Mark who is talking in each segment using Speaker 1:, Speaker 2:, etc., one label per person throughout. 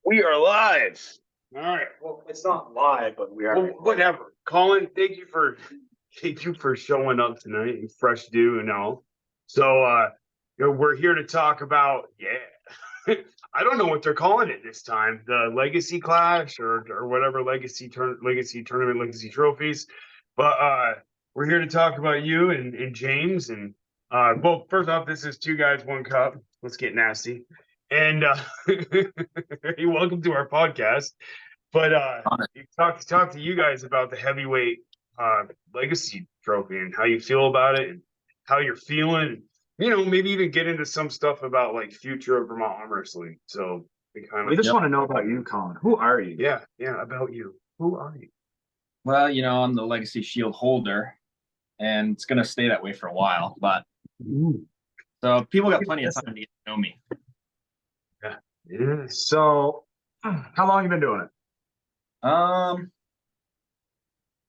Speaker 1: We are live.
Speaker 2: All right. Well, it's not live, but we are.
Speaker 1: Well, whatever. Colin, thank you for showing up tonight and fresh dew and all. So we're here to talk about I don't know what they're calling it this time. The Legacy Clash or whatever legacy tournament, legacy trophies. But we're here to talk about you and James and well, first off, this is two guys, one cup. Let's get nasty. And you're welcome to our podcast. But talk to you guys about the heavyweight legacy trophy and how you feel about it and how you're feeling. You know, maybe even get into some stuff about like future of Vermont arm wrestling. So
Speaker 2: we just want to know about you, Colin. Who are you?
Speaker 1: Yeah, about you. Who are you?
Speaker 3: Well, I'm the Legacy Shield holder, and it's going to stay that way for a while. But so people got plenty of time to get to know me.
Speaker 1: Yeah.
Speaker 2: So, how long have you been doing it?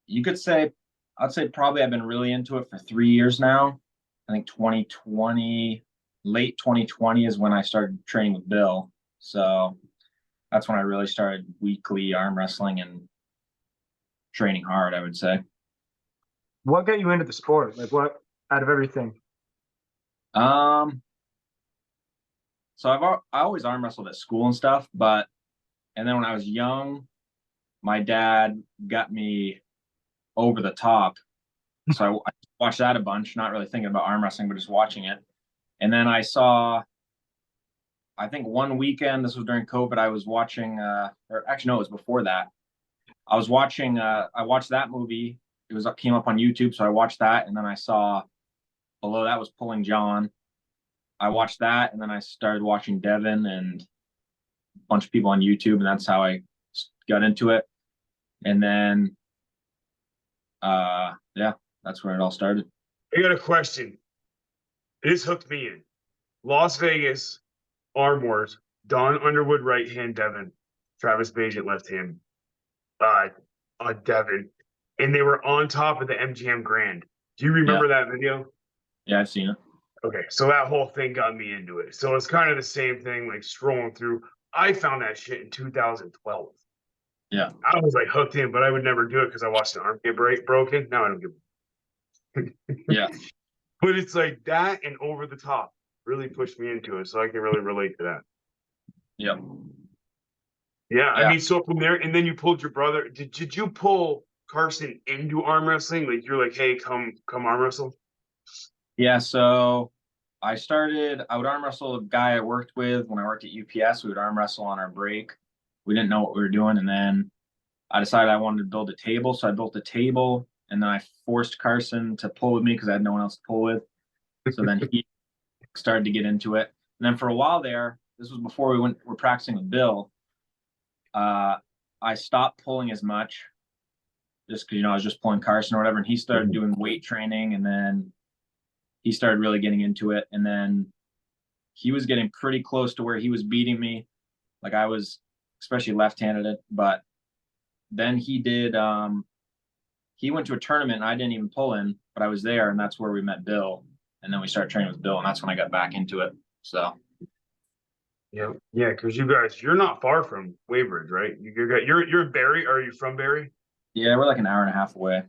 Speaker 3: You could say, I'd say probably I've been really into it for 3 years now. I think 2020, late 2020 is when I started training with Bill. So that's when I really started weekly arm wrestling and training hard, I would say.
Speaker 2: What got you into the sport? Like, what out of everything?
Speaker 3: So I always arm wrestled at school and stuff, and then when I was young, my dad got me over the top. So I watched that a bunch, not really thinking about arm wrestling, but just watching it. And then I saw, I think one weekend, this was during COVID, I was watching, or actually, no, it was before that. I watched that movie. Came up on YouTube. So I watched that. And then I saw below that was Pulling John. I watched that. And then I started watching Devin and a bunch of people on YouTube. And that's how I got into it. And then, that's where it all started.
Speaker 1: I got a question. This hooked me in. Las Vegas, Arm Wars, Don Underwood right hand Devin, Travis Bagent left hand Devin. And they were on top of the MGM Grand. Do you remember that video?
Speaker 3: Yeah, I've seen it.
Speaker 1: Okay, so that whole thing got me into it. So it's kind of the same thing, like scrolling through. I found that shit in 2012.
Speaker 3: Yeah.
Speaker 1: I was like hooked in, but I would never do it because I watched an arm get broken. Now I don't give
Speaker 3: Yeah.
Speaker 1: But it's like that and Over the Top really pushed me into it, so I can really relate to that.
Speaker 3: Yep.
Speaker 1: Yeah, I mean, so from there, and then you pulled your brother. Did you pull Carson into arm wrestling? Like you're like, hey, come arm wrestle?
Speaker 3: Yeah, so I would arm wrestle a guy I worked with when I worked at UPS. We would arm wrestle on our break. We didn't know what we were doing. And then I decided I wanted to build a table. So I built a table, and then I forced Carson to pull with me because I had no one else to pull with. So then he started to get into it. And then for a while there, this was before we were practicing with Bill, I stopped pulling as much just because, I was just pulling Carson or whatever. And he started doing weight training, and then he started really getting into it. And then he was getting pretty close to where he was beating me. Like I was, especially left-handed, but then he did, he went to a tournament and I didn't even pull in, but I was there, and that's where we met Bill. And then we started training with Bill, and that's when I got back into it. So.
Speaker 1: Yeah, because you're not far from Waybridge, right? You're in Barrie. Are you from Barrie?
Speaker 3: Yeah, we're like an hour and a half away.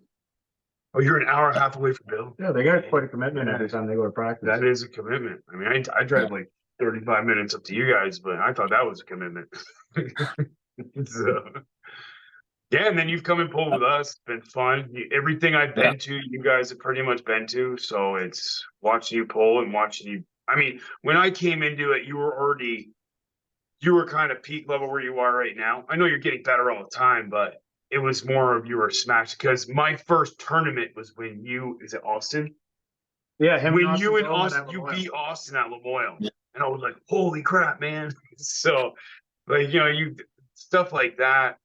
Speaker 1: Oh, you're an hour and a half away from Bill?
Speaker 2: Yeah, they got quite a commitment every time they go to practice.
Speaker 1: That is a commitment. I mean, I drive like 35 minutes up to you guys, but I thought that was a commitment. So, yeah, and then you've come and pulled with us. It's been fun. Everything I've been to, you guys have pretty much been to. So it's watching you pull and watching you. I mean, when I came into it, you were kind of peak level where you are right now. I know you're getting better all the time, but it was more of you were smashed because my first tournament was when is it Austin?
Speaker 2: Yeah,
Speaker 1: when you and Austin, you beat Austin at Lamoille.
Speaker 3: Yeah.
Speaker 1: And I was like, holy crap, man. So, like, you stuff like that,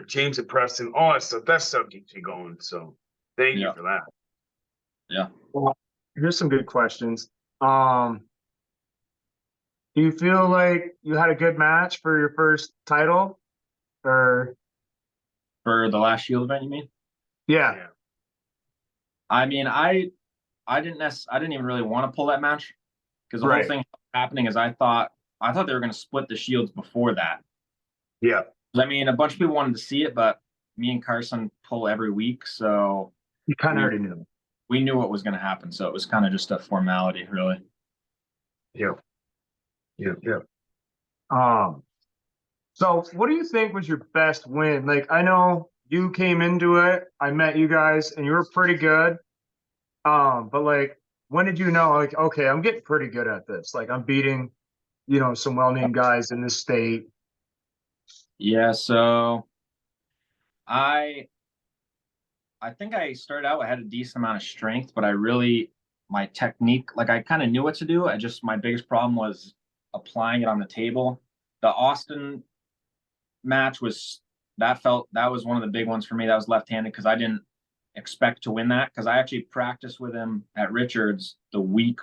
Speaker 1: James and Preston, all that stuff keeps you going. So, thank you for that.
Speaker 3: Yeah.
Speaker 2: Well, here's some good questions. Do you feel like you had a good match for your first title? Or
Speaker 3: for the last Shield event, you mean?
Speaker 2: Yeah.
Speaker 3: I mean, I didn't even really want to pull that match because the whole thing happening is I thought they were going to split the Shields before that.
Speaker 1: Yeah.
Speaker 3: I mean, a bunch of people wanted to see it, but me and Carson pull every week, so
Speaker 2: You kind of
Speaker 3: we,
Speaker 2: already knew.
Speaker 3: we knew what was going to happen. So it was kind of just a formality, really.
Speaker 1: Yeah. Yeah. Yeah.
Speaker 2: So what do you think was your best win? Like, I know you came into it, I met you guys, and you were pretty good. But like, when did you know, like, okay, I'm getting pretty good at this? Like, I'm beating, some well-named guys in this state.
Speaker 3: Yeah, so I I think I started out, I had a decent amount of strength, but my technique, like I kind of knew what to do. My biggest problem was applying it on the table. The Austin match that was one of the big ones for me. That was left-handed because I didn't expect to win that because I actually practiced with him at Richards the week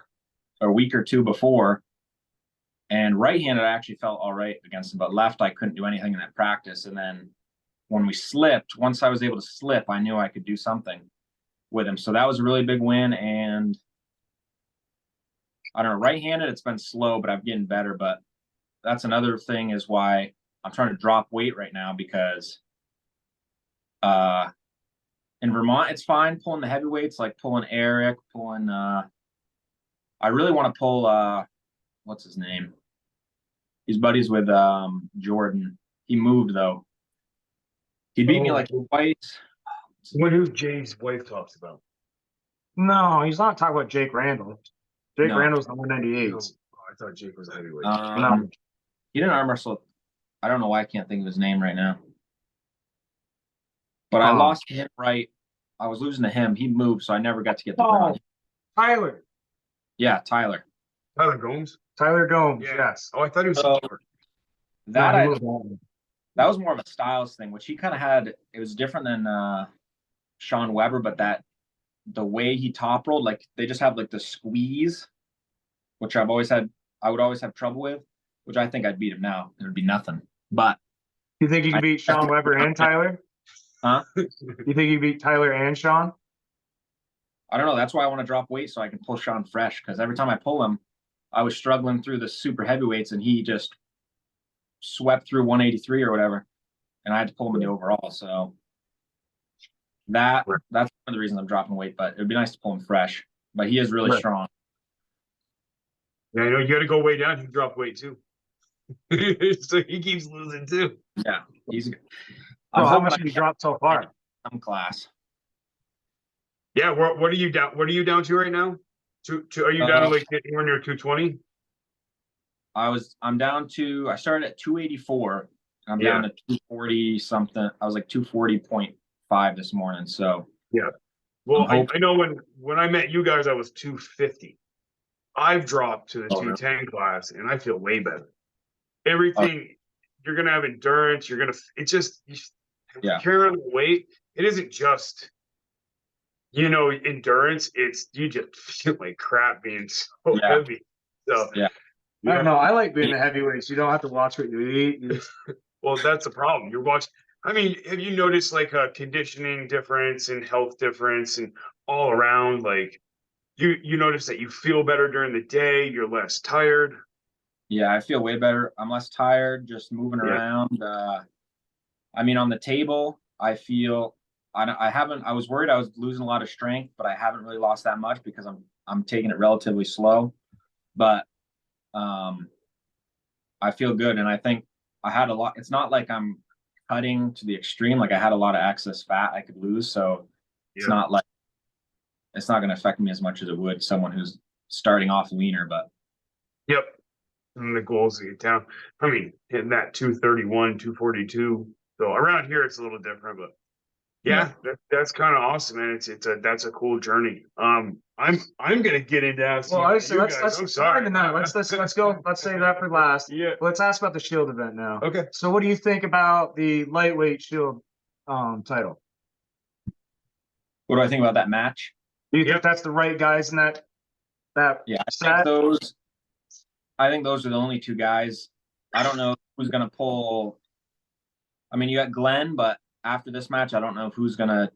Speaker 3: or two before. And right-handed, I actually felt all right against him, but left, I couldn't do anything in that practice. And then when we slipped, once I was able to slip, I knew I could do something with him. So that was a really big win. And I don't know, right-handed, it's been slow, but I'm getting better. But that's another thing is why I'm trying to drop weight right now because in Vermont, it's fine pulling the heavyweights, like pulling Eric, I really want to pull what's his name? He's buddies with Jordan. He moved though. He beat me like twice.
Speaker 1: What who Jay's wife talks about?
Speaker 2: No, he's not talking about Jake Randall. Jake
Speaker 3: No.
Speaker 2: Randall's the 198.
Speaker 1: Oh, I thought Jake was heavyweight.
Speaker 2: No.
Speaker 3: He didn't arm wrestle. I don't know why I can't think of his name right now. But I lost to him right. I was losing to him. He moved, so I never got to get the ground.
Speaker 2: Tyler.
Speaker 3: Yeah, Tyler.
Speaker 1: Tyler Gomes?
Speaker 2: Tyler Gomes,
Speaker 1: Yeah.
Speaker 2: yes.
Speaker 1: Oh, I thought he was.
Speaker 3: So that
Speaker 2: No, he
Speaker 3: I
Speaker 2: moved on.
Speaker 3: that was more of a styles thing, which he kind of had. It was different than Sean Weber, but the way he top rolled, like they just have like the squeeze, which I would always have trouble with, which I think I'd beat him now. It would be nothing. But
Speaker 2: You think you can beat Sean Weber and Tyler?
Speaker 3: huh?
Speaker 2: You think you beat Tyler and Sean?
Speaker 3: I don't know. That's why I want to drop weight so I can pull Sean fresh. Because every time I pull him, I was struggling through the super heavyweights, and he just swept through 183 or whatever, and I had to pull him in the overall. So that's one of the reasons I'm dropping weight. But it would be nice to pull him fresh. But he is really strong.
Speaker 1: Yeah, I know you got to go way down. He dropped weight too, so he keeps losing too.
Speaker 3: Yeah, he's.
Speaker 2: Bro, how much have you dropped so far?
Speaker 3: Some class.
Speaker 1: Yeah, what are you down? What are you down to right now? Are you down to like anywhere near 220?
Speaker 3: I'm down to. I started at 284. I'm down to 240 something. I was like 240.5 this morning. So
Speaker 1: yeah. Well, I know when I met you guys, I was 250. I've dropped to the 210 class, and I feel way better. Everything you're gonna have endurance. It's just carrying the weight. It isn't just endurance. It's you just feel like crap being so heavy. So
Speaker 3: yeah.
Speaker 2: I don't know. I like being a heavyweight, so you don't have to watch what you eat.
Speaker 1: Well, that's the problem. You're watching. I mean, have you noticed like a conditioning difference and health difference and all around? Like you notice that you feel better during the day. You're less tired.
Speaker 3: Yeah, I feel way better. I'm less tired, just moving around. I mean, on the table, I feel I haven't. I was worried I was losing a lot of strength, but I haven't really lost that much because I'm taking it relatively slow. But I feel good, and I think I had a lot. It's not like I'm cutting to the extreme. Like I had a lot of excess fat I could lose, so it's not going to affect me as much as it would someone who's starting off leaner. But
Speaker 1: yep, and the goal is to get down. I mean, hitting that 231, 242. So around here it's a little different, but that's kind of awesome, man. That's a cool journey. I'm gonna get into asking.
Speaker 2: Well,
Speaker 1: let's
Speaker 2: I'm sorry. Let's go. Let's save that for last.
Speaker 1: Yeah.
Speaker 2: Let's ask about the Shield event now.
Speaker 1: Okay.
Speaker 2: So, what do you think about the lightweight Shield title?
Speaker 3: what do I think about that match?
Speaker 2: Do you think that's the right guys in that
Speaker 3: Yeah,
Speaker 2: set?
Speaker 3: I think those are the only two guys. I don't know who's gonna pull. I mean, you got Glenn, but after this match, I don't know who's gonna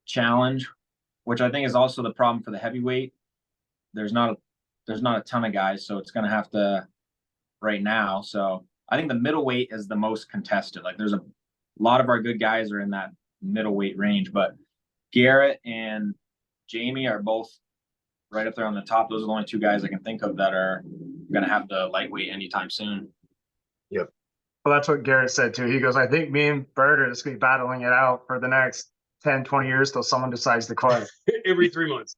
Speaker 3: challenge, which I think is also the problem for the heavyweight. There's not a ton of guys, so it's gonna have to right now. So I think the middleweight is the most contested. Like there's a lot of our good guys are in that middleweight range, but Garrett and Jamie are both right up there on the top. Those are the only two guys I can think of that are going to have the lightweight anytime soon.
Speaker 1: Yep.
Speaker 2: Well, that's what Garrett said too. He goes, I think me and Bird are just going to be battling it out for the next 10, 20 years till someone decides to quit.
Speaker 1: Every 3 months.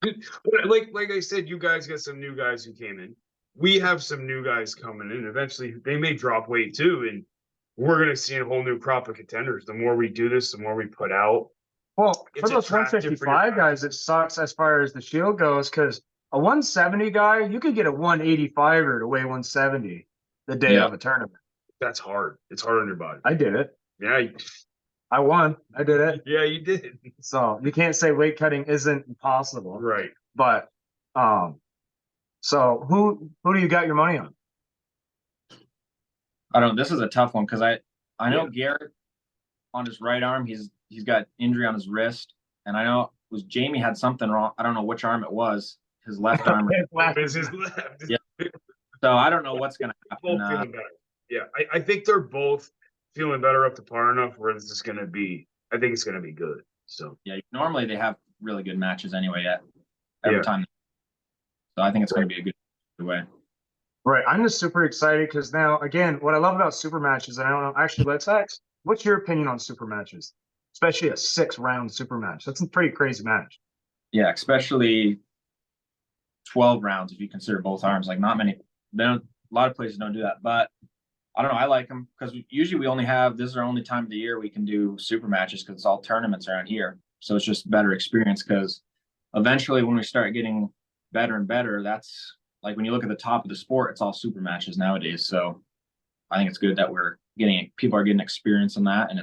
Speaker 1: like I said, you guys got some new guys who came in. We have some new guys coming in. Eventually, they may drop weight too, and we're going to see a whole new crop of contenders. The more we do this, the more we put out.
Speaker 2: Well, for
Speaker 1: It's
Speaker 2: those
Speaker 1: attractive for
Speaker 2: 155
Speaker 1: your
Speaker 2: guys, it sucks as far as the shield goes because a 170 guy, you could get a 185er to weigh 170 the day
Speaker 3: Yeah.
Speaker 2: of a tournament.
Speaker 1: That's hard. It's hard on your body.
Speaker 2: I did it.
Speaker 1: Yeah,
Speaker 2: I won. I did it.
Speaker 1: yeah, you did.
Speaker 2: So you can't say weight cutting isn't impossible.
Speaker 1: Right.
Speaker 2: But so who do you got your money on?
Speaker 3: I don't. This is a tough one because I know Garrett on his right arm. He's got injury on his wrist, and I know it was Jamie had something wrong. I don't know which arm it was. His left arm.
Speaker 1: Is his left.
Speaker 3: Yeah. So I don't know what's gonna
Speaker 1: Both
Speaker 3: happen.
Speaker 1: feeling better. Yeah, I think they're both feeling better up to par enough where this is going to be. I think it's going to be good. So
Speaker 3: Yeah, normally they have really good matches anyway. Every
Speaker 1: Yeah.
Speaker 3: time. So I think it's going to be a good way.
Speaker 2: Right. I'm just super excited because now, again, what I love about super matches, and I don't know, actually, let's ask, what's your opinion on super matches? Especially a 6-round super match. That's a pretty crazy match.
Speaker 3: Yeah, especially 12 rounds if you consider both arms. Like not many. A lot of places don't do that, but I don't know. I like them because usually we only have this is our only time of the year we can do super matches because it's all tournaments around here. So it's just better experience because eventually when we start getting better and better, that's like when you look at the top of the sport, it's all super matches nowadays. So I think it's good that people are getting experience in that, and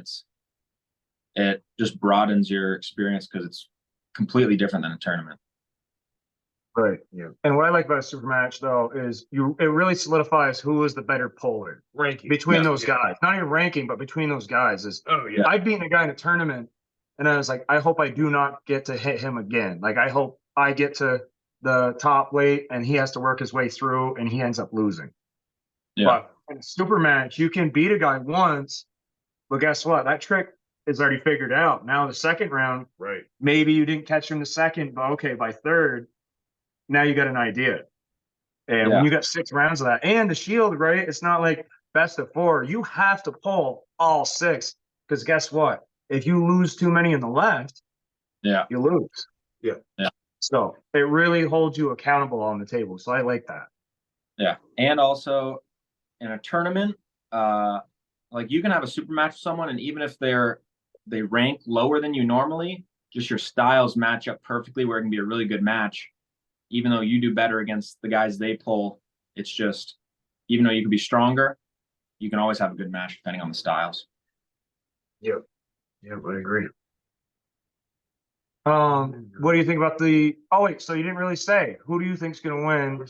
Speaker 3: it just broadens your experience because it's completely different than a tournament.
Speaker 2: Right.
Speaker 1: Yeah.
Speaker 2: And what I like about a super match, though, is it really solidifies who is the better polar
Speaker 1: ranking
Speaker 2: between those guys. Not even ranking, but between those guys.
Speaker 1: Oh yeah.
Speaker 2: I've beaten a guy in a tournament, and I was like, I hope I do not get to hit him again. Like, I hope I get to the top weight, and he has to work his way through, and he ends up losing.
Speaker 3: Yeah.
Speaker 2: But in a super match, you can beat a guy once, but guess what? That trick is already figured out. Now the second round,
Speaker 1: Right.
Speaker 2: maybe you didn't catch him the second, but okay, by third, now you got an idea. And when you got 6 rounds of that, and the shield, right? It's not like best of 4. You have to pull all 6 because guess what? If you lose too many in the left, you lose.
Speaker 1: Yeah.
Speaker 3: Yeah.
Speaker 2: So it really holds you accountable on the table. So I like that.
Speaker 3: Yeah. And also in a tournament, like you can have a super match with someone, and even if they rank lower than you normally, just your styles match up perfectly where it can be a really good match. Even though you do better against the guys they pull, it's just, even though you could be stronger, you can always have a good match depending on the styles.
Speaker 1: Yep. Yep, I agree.
Speaker 2: What do you think about so you didn't really say. Who do you think's going to win?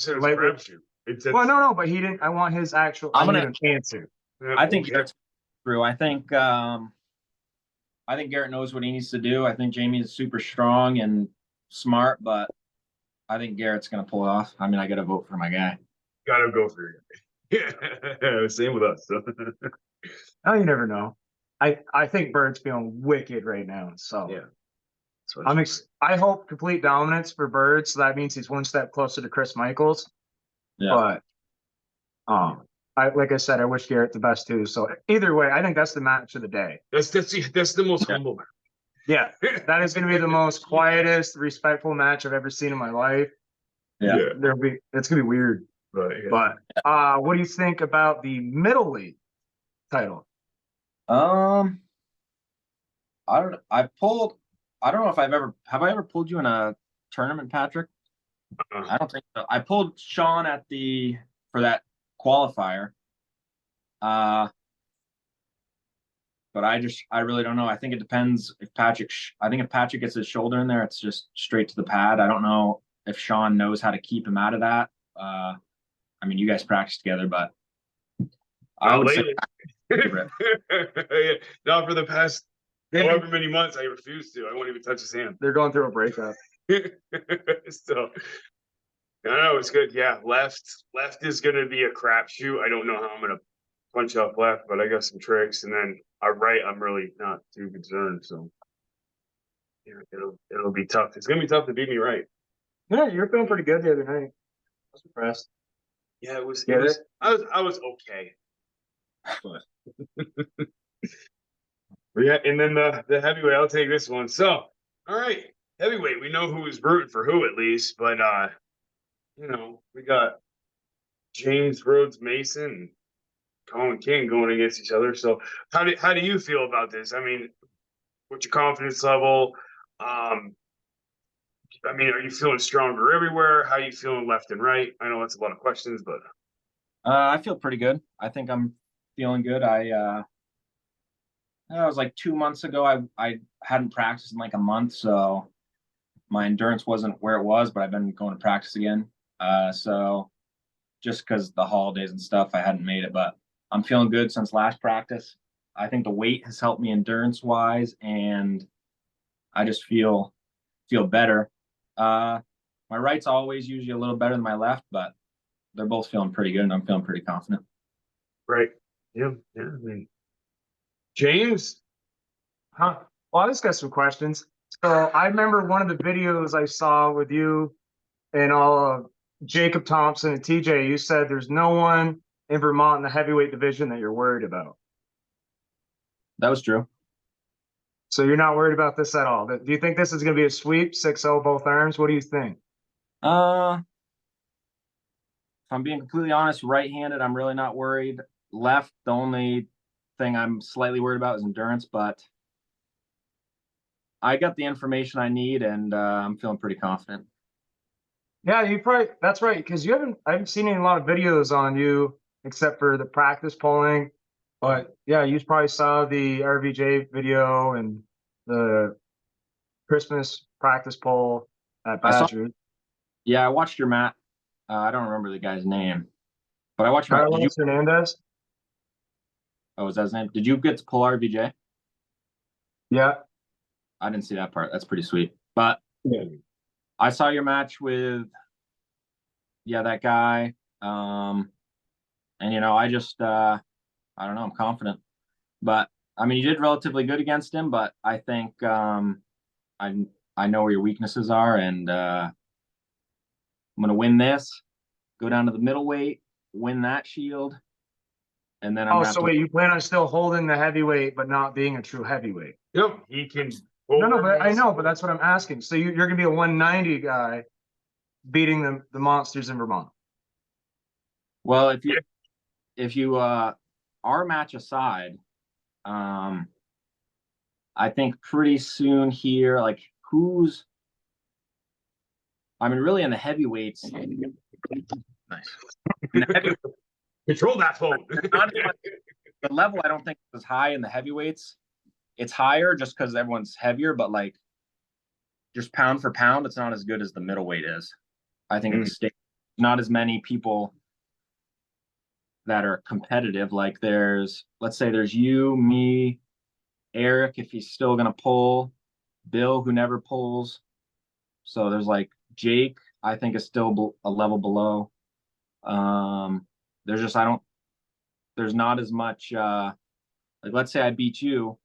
Speaker 2: Well, no, but he didn't. I want his actual an answer.
Speaker 3: I think Garrett's through. I think Garrett knows what he needs to do. I think Jamie is super strong and smart, but I think Garrett's going to pull it off. I mean, I got to vote for my guy.
Speaker 1: Got to go for your guy. Yeah, same with us.
Speaker 2: Oh, you never know. I think Bird's feeling wicked right now. So
Speaker 1: yeah,
Speaker 2: I hope complete dominance for Bird. So that means he's one step closer to Chris Michaels.
Speaker 3: Yeah.
Speaker 2: But like I said, I wish Garrett the best too. So either way, I think that's the match of the day.
Speaker 1: That's the most humble match.
Speaker 2: Yeah, that is going to be the most quietest, respectful match I've ever seen in my life.
Speaker 3: Yeah.
Speaker 2: It's going to be weird. But what do you think about the middleweight title?
Speaker 3: I don't know if have I ever pulled you in a tournament, Patrick? I don't think so. I pulled Sean for that qualifier. But I really don't know. I think it depends if Patrick gets his shoulder in there, it's just straight to the pad. I don't know if Sean knows how to keep him out of that. I mean, you guys practice together, but I would say
Speaker 1: not for the past however many months. I refuse to. I won't even touch his hand.
Speaker 2: They're going through a breakup.
Speaker 1: So I don't know. It's good. Yeah, left is going to be a crapshoot. I don't know how I'm going to punch up left, but I got some tricks. And then right, I'm really not too concerned. So yeah, it'll be tough. It's gonna be tough to beat me right.
Speaker 2: Yeah, you're feeling pretty good the other night. I was impressed.
Speaker 1: Yeah, it was.
Speaker 2: Get it?
Speaker 1: I was okay. But yeah, and then the heavyweight, I'll take this one. So, all right, heavyweight, we know who is rooting for who at least, but we got James Rhodes Mason and Colin King going against each other. So, how do you feel about this? I mean, what's your confidence level? I mean, are you feeling stronger everywhere? How are you feeling left and right? I know that's a lot of questions, but
Speaker 3: I feel pretty good. I think I'm feeling good. It was like 2 months ago. I hadn't practiced in like a month, so my endurance wasn't where it was, but I've been going to practice again. So just because the holidays and stuff, I hadn't made it, but I'm feeling good since last practice. I think the weight has helped me endurance wise, and I just feel better. My right's always usually a little better than my left, but they're both feeling pretty good, and I'm feeling pretty confident.
Speaker 1: right. Yeah. I mean, James,
Speaker 2: Huh? Well, I just got some questions. So I remember one of the videos I saw with you and all of Jacob Thompson and TJ. You said there's no one in Vermont in the heavyweight division that you're worried about.
Speaker 3: That was true.
Speaker 2: So you're not worried about this at all. Do you think this is going to be a sweep, 6-0 both arms? What do you think?
Speaker 3: If I'm being completely honest, right-handed, I'm really not worried. Left, the only thing I'm slightly worried about is endurance, but I got the information I need, and I'm feeling pretty confident.
Speaker 2: Yeah, that's right, because I haven't seen a lot of videos on you except for the practice polling. But yeah, you probably saw the RVJ video and the Christmas practice poll at Badger.
Speaker 3: Yeah, I watched your Matt. I don't remember the guy's name, but I watched Matt.
Speaker 2: Carlos Hernandez.
Speaker 3: Oh, was that his name? Did you get to pull RVJ?
Speaker 2: Yeah.
Speaker 3: I didn't see that part. That's pretty sweet. But
Speaker 1: yeah.
Speaker 3: I saw your match with that guy. And I just I don't know, I'm confident. But I mean, you did relatively good against him, but I think I know where your weaknesses are, and I'm gonna win this, go down to the middleweight, win that shield, and then I'm
Speaker 2: Oh,
Speaker 3: gonna have
Speaker 2: so
Speaker 3: to.
Speaker 2: wait, you plan on still holding the heavyweight, but not being a true heavyweight?
Speaker 1: Yep, he can.
Speaker 2: No, but I know, but that's what I'm asking. So you're gonna be a 190 guy beating the monsters in Vermont.
Speaker 3: Well, if you our match aside, I think pretty soon here, like I mean, really in the heavyweights. Nice.
Speaker 1: Control that phone.
Speaker 3: The level I don't think is high in the heavyweights. It's higher just because everyone's heavier, but like just pound for pound, it's not as good as the middleweight is. I think in the state, not as many people that are competitive. Like let's say there's you, me, Eric, if he's still gonna pull, Bill, who never pulls. So there's like Jake, I think is still a level below. There's not as much, like, let's say I beat you.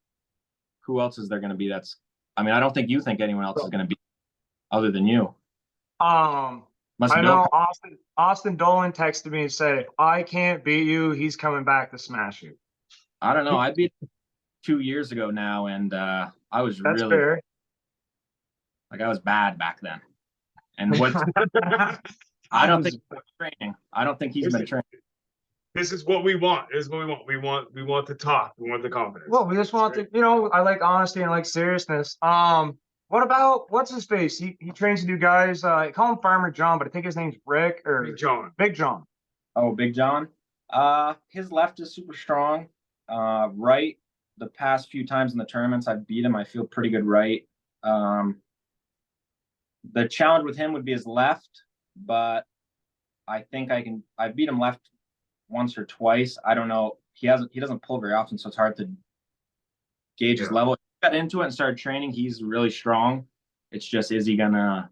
Speaker 3: Who else is there going to be? I mean, I don't think you think anyone else is going to be other than you.
Speaker 2: I know Austin Dolan texted me and said, if I can't beat you, he's coming back to smash you.
Speaker 3: I don't know. I beat 2 years ago now, and I was
Speaker 2: That's
Speaker 3: really
Speaker 2: fair.
Speaker 3: Like, I was bad back then. And what I don't think training. I don't think he's been training.
Speaker 1: This is what we want. This is what we want. We want the talk. We want the confidence.
Speaker 2: Well, we just want to, I like honesty and I like seriousness. What about what's his face? He trains new guys. I call him Farmer John, but I think his name's Rick or
Speaker 1: Big John.
Speaker 2: Big John.
Speaker 3: Oh, Big John. His left is super strong. Right, the past few times in the tournaments I've beat him, I feel pretty good right. The challenge with him would be his left, but I think I beat him left once or twice. I don't know. He doesn't pull very often, so it's hard to gauge his level. If he got into it and started training, he's really strong. It's just, is he gonna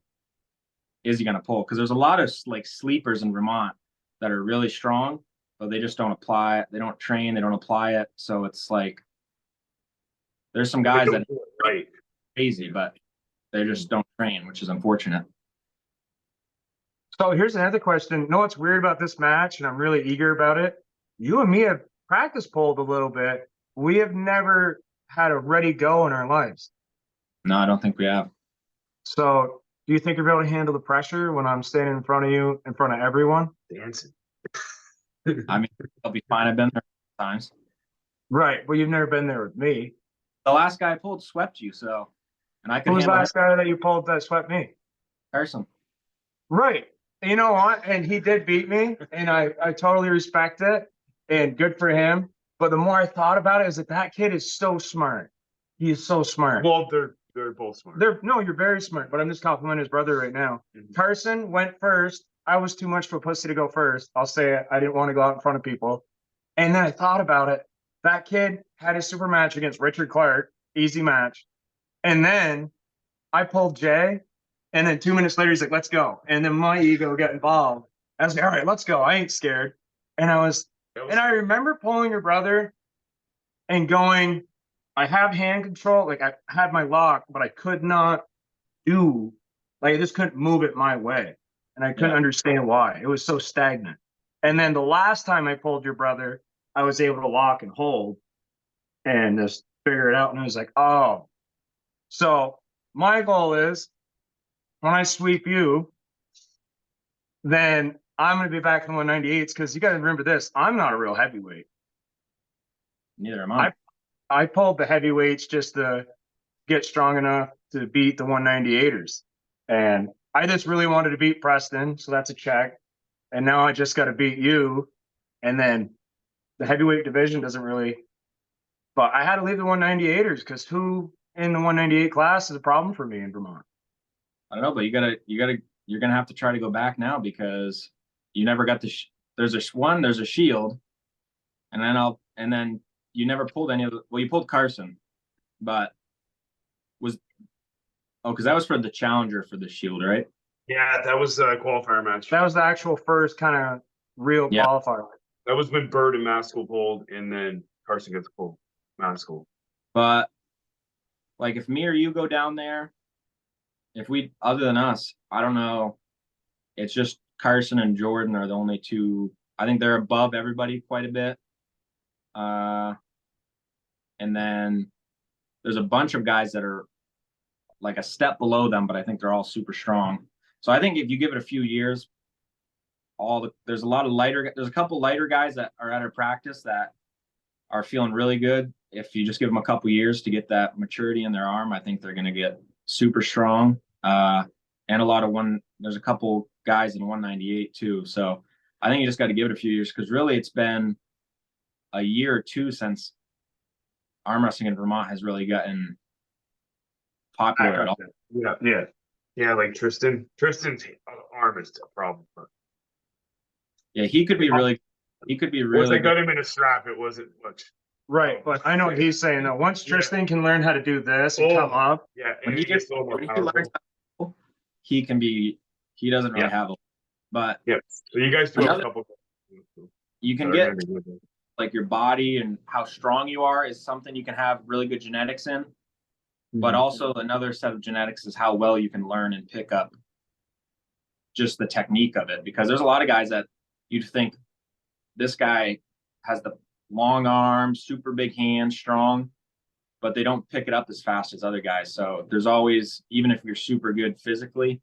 Speaker 3: pull? Because there's a lot of like sleepers in Vermont that are really strong, but they just don't apply it. They don't train, they don't apply it. So it's like there's some guys that
Speaker 1: right.
Speaker 3: crazy, but they just don't train, which is unfortunate.
Speaker 2: So here's another question. No, what's weird about this match, and I'm really eager about it. You and me have practice pulled a little bit. We have never had a ready go in our lives.
Speaker 3: No, I don't think we have.
Speaker 2: So do you think you'll be able to handle the pressure when I'm standing in front of you, in front of everyone?
Speaker 1: Dancing.
Speaker 3: I mean, I'll be fine. I've been there times.
Speaker 2: Right, but you've never been there with me.
Speaker 3: The last guy I pulled swept you, so and I could
Speaker 2: Who was the
Speaker 3: handle
Speaker 2: last guy that you pulled that swept me?
Speaker 3: Carson.
Speaker 2: Right. You know what? And he did beat me, and I totally respect it, and good for him. But the more I thought about it, is that kid is so smart. He is so smart.
Speaker 1: Well, they're both smart.
Speaker 2: No, you're very smart, but I'm just complimenting his brother right now.
Speaker 1: Mhm.
Speaker 2: Carson went first. I was too much of a pussy to go first. I'll say it. I didn't want to go out in front of people. And then I thought about it. That kid had a super match against Richard Clark, easy match. And then I pulled Jay, and then 2 minutes later, he's like, let's go. And then my ego got involved. I was like, all right, let's go. I ain't scared. And I remember pulling your brother and going, I have hand control. Like I had my lock, but I could not I just couldn't move it my way. And I couldn't understand why. It was so stagnant. And then the last time I pulled your brother, I was able to lock and hold and just figure it out. And I was like, oh. So my goal is when I sweep you, then I'm going to be back in the 198s because you got to remember this. I'm not a real heavyweight.
Speaker 3: Neither am I.
Speaker 2: I pulled the heavyweights just to get strong enough to beat the 198ers. And I just really wanted to beat Preston. So that's a check. And now I just got to beat you. And then the heavyweight division doesn't really, but I had to leave the 198ers because who in the 198 class is a problem for me in Vermont?
Speaker 3: I don't know, but you're gonna have to try to go back now because you never got the. There's a shield, and then you never pulled any of the. Well, you pulled Carson, but because that was for the challenger for the shield, right?
Speaker 1: Yeah, that was a qualifier match.
Speaker 2: That was the actual first kind of real qualifier.
Speaker 1: That was when Bird and Maskell pulled, and then Carson gets pulled. Maskell.
Speaker 3: But like, if me or you go down there, other than us, I don't know. It's just Carson and Jordan are the only two. I think they're above everybody quite a bit. And then there's a bunch of guys that are like a step below them, but I think they're all super strong. So I think if you give it a few years, there's a couple lighter guys that are at our practice that are feeling really good. If you just give them a couple years to get that maturity in their arm, I think they're going to get super strong. And there's a couple guys in 198 too. So I think you just got to give it a few years because really it's been a year or two since arm wrestling in Vermont has really gotten popular at all.
Speaker 1: Yeah. Like Tristan. Tristan's arm is a problem.
Speaker 3: Yeah, he could be really.
Speaker 1: Once they got him in a strap, it wasn't much.
Speaker 2: Right, but I know what he's saying though. Once Tristan can learn how to do this and come up,
Speaker 3: when he learns, he can be. He doesn't really have a. But
Speaker 1: so you guys do a couple.
Speaker 3: You can get like your body and how strong you are is something you can have really good genetics in. But also another set of genetics is how well you can learn and pick up just the technique of it. Because there's a lot of guys that you'd think this guy has the long arms, super big hands, strong, but they don't pick it up as fast as other guys. So there's always, even if you're super good physically,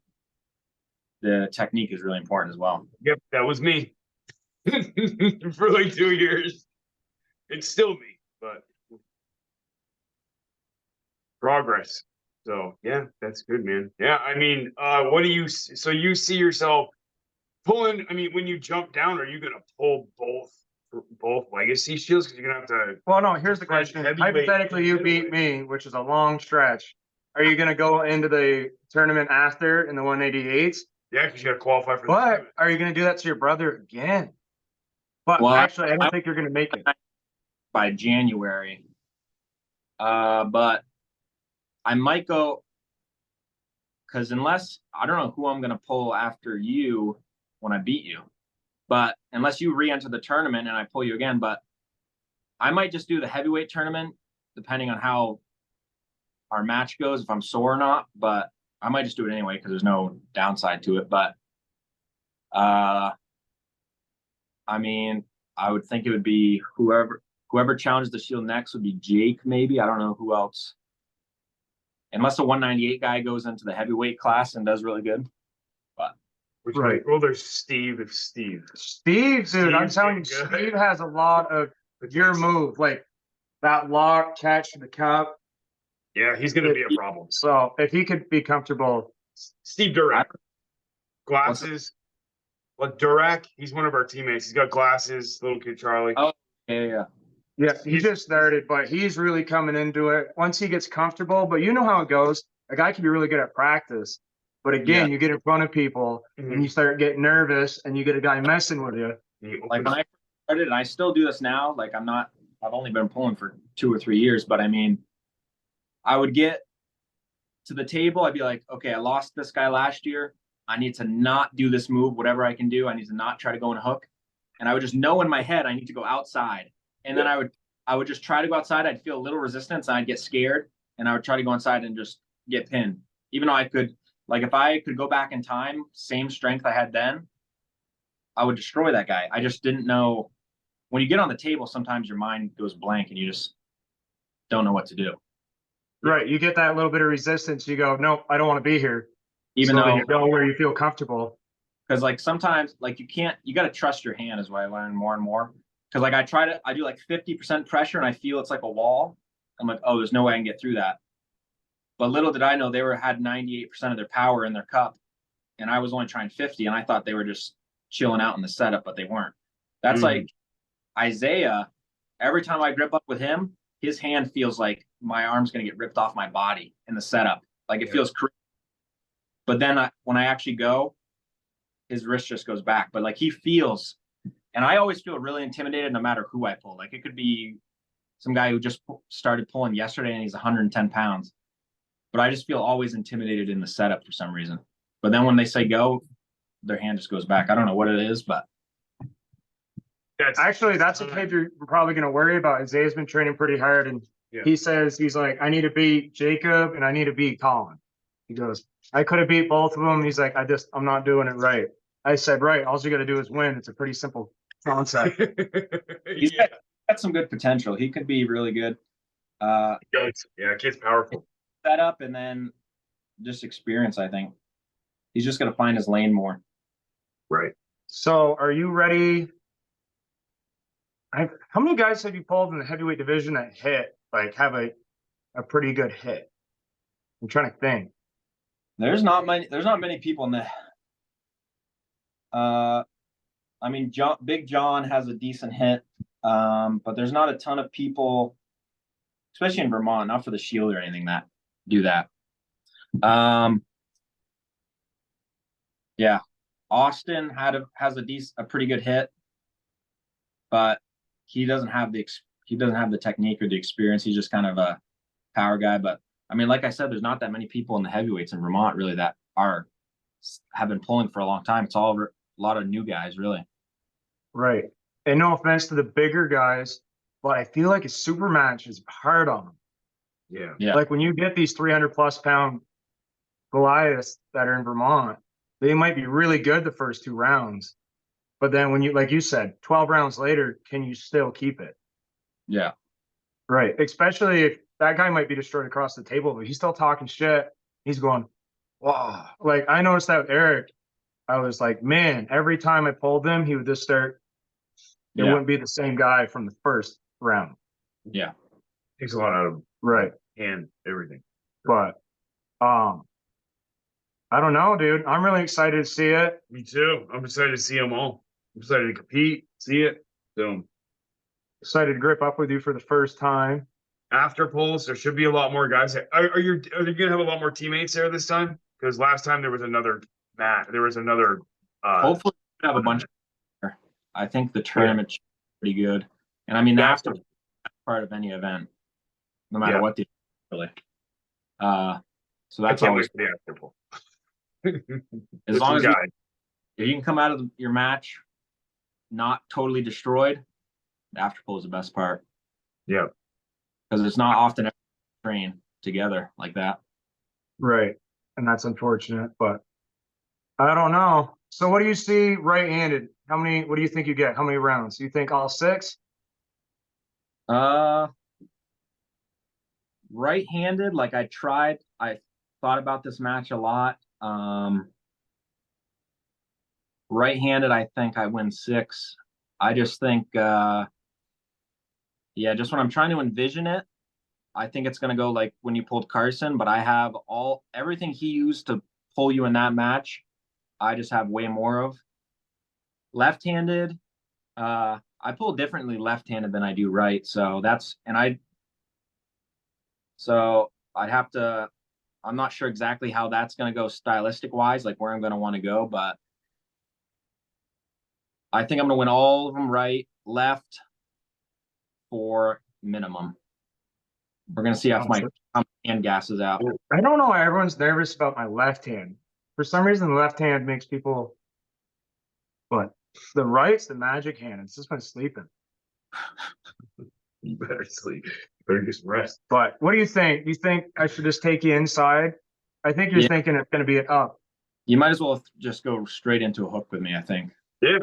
Speaker 3: the technique is really important as well.
Speaker 1: Yep, that was me for like 2 years. It's still me, but progress. So yeah, that's good, man. Yeah, I mean, so you see yourself pulling? I mean, when you jump down, are you gonna pull both legacy shields? Because you're gonna have to.
Speaker 2: Well, no. Here's the question: hypothetically, you beat me, which is a long stretch. Are you gonna go into the tournament after in the 188s?
Speaker 1: Yeah, because you got to qualify for.
Speaker 2: But are you gonna do that to your brother again? But actually, I don't think you're gonna make it
Speaker 3: by January. But I might go because I don't know who I'm gonna pull after you when I beat you. But unless you re-enter the tournament and I pull you again, but I might just do the heavyweight tournament depending on how our match goes, if I'm sore or not. But I might just do it anyway because there's no downside to it. But I mean, I would think it would be whoever challenges the Shield next would be Jake, maybe. I don't know who else. Unless the 198 guy goes into the heavyweight class and does really good. But
Speaker 1: Right. Well, there's Steve.
Speaker 2: Steve, dude, I'm telling you, Steve has a lot of your move, like that lock catch the cup.
Speaker 1: Yeah, he's going to be a problem.
Speaker 2: So if he could be comfortable.
Speaker 1: Steve Durack. Glasses. Like Durack, he's one of our teammates. He's got glasses, little kid Charlie.
Speaker 3: Oh, yeah.
Speaker 2: Yeah, he just started, but he's really coming into it once he gets comfortable. But you know how it goes. A guy can be really good at practice. But again, you get in front of people and you start getting nervous and you get a guy messing with you.
Speaker 3: Like when I started, and I still do this now, like I've only been pulling for 2 or 3 years, but I mean, I would get to the table. I'd be like, okay, I lost this guy last year. I need to not do this move, whatever I can do. I need to not try to go in a hook. And I would just know in my head, I need to go outside. And then I would just try to go outside. I'd feel a little resistance. And I'd get scared and I would try to go inside and just get pinned. Even though I could, like if I could go back in time, same strength I had then, I would destroy that guy. I just didn't know. When you get on the table, sometimes your mind goes blank and you just don't know what to do.
Speaker 2: Right. You get that little bit of resistance. You go, nope, I don't want to be here.
Speaker 3: Even though
Speaker 2: you go where you feel comfortable.
Speaker 3: Because like sometimes like you got to trust your hand is what I learned more and more. Because like I do like 50% pressure and I feel it's like a wall. I'm like, oh, there's no way I can get through that. But little did I know they had 98% of their power in their cup. And I was only trying 50 and I thought they were just chilling out in the setup, but they weren't. That's like Isaiah. Every time I grip up with him, his hand feels like my arm's going to get ripped off my body in the setup. Like it feels crazy. But then when I actually go, his wrist just goes back. But like he feels, and I always feel really intimidated no matter who I pull. Like it could be some guy who just started pulling yesterday and he's 110 pounds. But I just feel always intimidated in the setup for some reason. But then when they say go, their hand just goes back. I don't know what it is, but.
Speaker 2: That's a kid you're probably going to worry about. Isaiah's been training pretty hard. And he says, he's like, I need to beat Jacob and I need to beat Colin. He goes, I could have beat both of them. He's like, I'm not doing it right. I said, right. All you got to do is win. It's a pretty simple concept.
Speaker 3: He's got some good potential. He could be really good.
Speaker 1: Kid's powerful.
Speaker 3: Setup and then just experience, I think. He's just going to find his lane more.
Speaker 1: Right.
Speaker 2: So are you ready? How many guys have you pulled in the heavyweight division that have a pretty good hit? I'm trying to think.
Speaker 3: There's not many people in the. I mean, Big John has a decent hit, but there's not a ton of people, especially in Vermont, not for the Shield or anything that do that. Yeah, Austin has a pretty good hit, but he doesn't have the technique or the experience. He's just kind of a power guy. But I mean, like I said, there's not that many people in the heavyweights in Vermont really that have been pulling for a long time. It's all a lot of new guys, really.
Speaker 2: Right. And no offense to the bigger guys, but I feel like a super match is hard on them.
Speaker 3: Yeah.
Speaker 2: Like when you get these 300+ pound Goliaths that are in Vermont, they might be really good the first 2 rounds. But then when like you said, 12 rounds later, can you still keep it?
Speaker 3: Yeah.
Speaker 2: Right. Especially if that guy might be destroyed across the table, but he's still talking shit. He's going, wow. Like I noticed that with Eric. I was like, man, every time I pulled him, he would just start. It wouldn't be the same guy from the first round.
Speaker 3: Yeah.
Speaker 1: Takes a lot out of him.
Speaker 2: Right.
Speaker 1: And everything.
Speaker 2: But I don't know, dude. I'm really excited to see it.
Speaker 1: Me too. I'm excited to see them all. I'm excited to compete, see it. So
Speaker 2: excited to grip up with you for the first time.
Speaker 1: After pulls, there should be a lot more guys. Are you gonna have a lot more teammates there this time? Because last time there was another match. There was another.
Speaker 3: Hopefully, we have a bunch. I think the tournament's pretty good, and I mean that's part of any event, no matter what the really. So that's always
Speaker 1: the after pull.
Speaker 3: As long as you can come out of your match not totally destroyed, the after pull is the best part.
Speaker 1: Yeah.
Speaker 3: Because it's not often train together like that.
Speaker 2: Right. And that's unfortunate, but I don't know. So what do you see right-handed? What do you think you get? How many rounds? Do you think all 6?
Speaker 3: Right-handed, like I thought about this match a lot. Right-handed, I think I win 6. I just think, just when I'm trying to envision it, I think it's going to go like when you pulled Carson, but I have everything he used to pull you in that match. I just have way more of. Left-handed, I pull differently left-handed than I do right. So I'd have to, I'm not sure exactly how that's going to go stylistic wise, like where I'm going to want to go, but I think I'm going to win all of them right, left for minimum. We're going to see how my hand gasses out.
Speaker 2: I don't know why everyone's nervous about my left hand. For some reason, the left hand makes people, but the right's the magic hand. It's just been sleeping.
Speaker 1: You better sleep. You better just rest.
Speaker 2: But what do you think? Do you think I should just take you inside? I think you're thinking it's going to be an up.
Speaker 3: You might as well just go straight into a hook with me, I think.
Speaker 1: Yeah.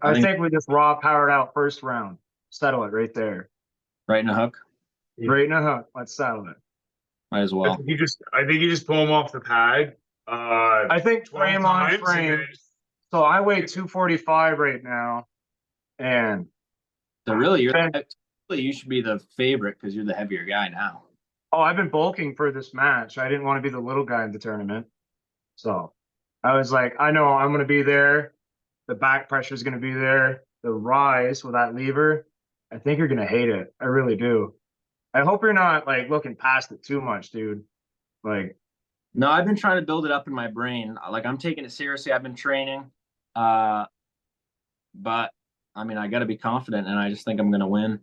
Speaker 2: I think we just raw powered out first round. Settle it right there.
Speaker 3: Right in a hook?
Speaker 1: Yeah.
Speaker 2: Right in a hook. Let's settle it.
Speaker 3: Might as well.
Speaker 1: I think you just pull him off the pad.
Speaker 2: I think frame on frame. So I weigh 245 right now. And
Speaker 3: so you should be the favorite because you're the heavier guy now.
Speaker 2: Oh, I've been bulking for this match. I didn't want to be the little guy in the tournament. So I was like, I know I'm going to be there. The back pressure is going to be there. The rise with that lever, I think you're going to hate it. I really do. I hope you're not like looking past it too much, dude. Like,
Speaker 3: no, I've been trying to build it up in my brain. Like I'm taking it seriously. I've been training. But I mean, I got to be confident, and I just think I'm going to win.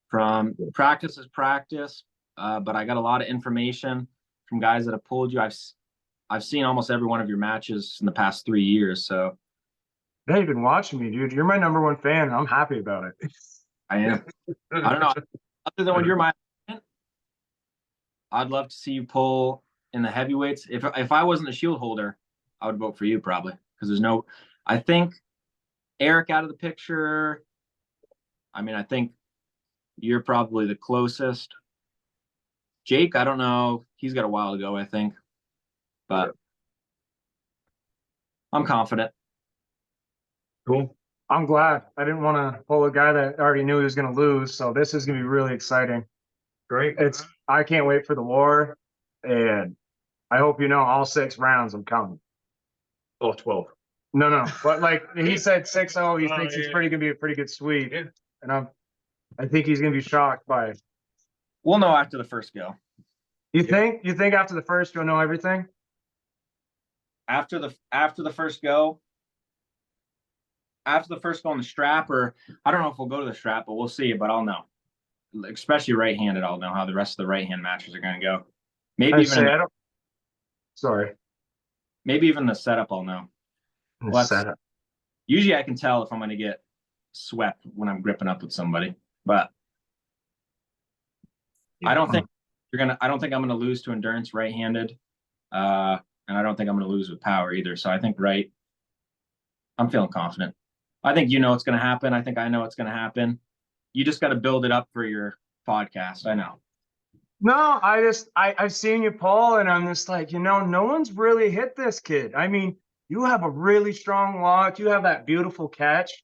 Speaker 3: From practice is practice, but I got a lot of information from guys that have pulled you. I've seen almost every one of your matches in the past 3 years, so.
Speaker 2: Yeah, you've been watching me, dude. You're my #1 fan. I'm happy about it.
Speaker 3: I am. I don't know. Other than when you're my fan, I'd love to see you pull in the heavyweights. If I wasn't a shield holder, I would vote for you probably because I think Eric out of the picture. I mean, I think you're probably the closest. Jake, I don't know. He's got a while to go, I think. But I'm confident.
Speaker 1: Cool.
Speaker 2: I'm glad. I didn't want to pull a guy that already knew he was going to lose. So this is going to be really exciting.
Speaker 1: Great.
Speaker 2: I can't wait for the war. And I hope you know all 6 rounds I'm coming.
Speaker 1: Oh, 12.
Speaker 2: No. But like he said 6-0, he thinks it's going to be a pretty good sweep.
Speaker 1: Yeah.
Speaker 2: And I think he's going to be shocked by it.
Speaker 3: We'll know after the first go.
Speaker 2: You think after the first you'll know everything?
Speaker 3: After the first go on the strap, or I don't know if we'll go to the strap, but we'll see. But I'll know, especially right-handed. I'll know how the rest of the right-hand matches are going to go. Maybe even the setup. I'll know.
Speaker 2: Setup.
Speaker 3: Usually, I can tell if I'm going to get swept when I'm gripping up with somebody, but I don't think I'm going to lose to endurance right-handed, and I don't think I'm going to lose with power either. So I think I'm feeling confident. I think you know what's going to happen. I think I know what's going to happen. You just got to build it up for your podcast. I know.
Speaker 2: No, I've seen you, Paul, and I'm just like, no one's really hit this kid. I mean, you have a really strong walk. You have that beautiful catch,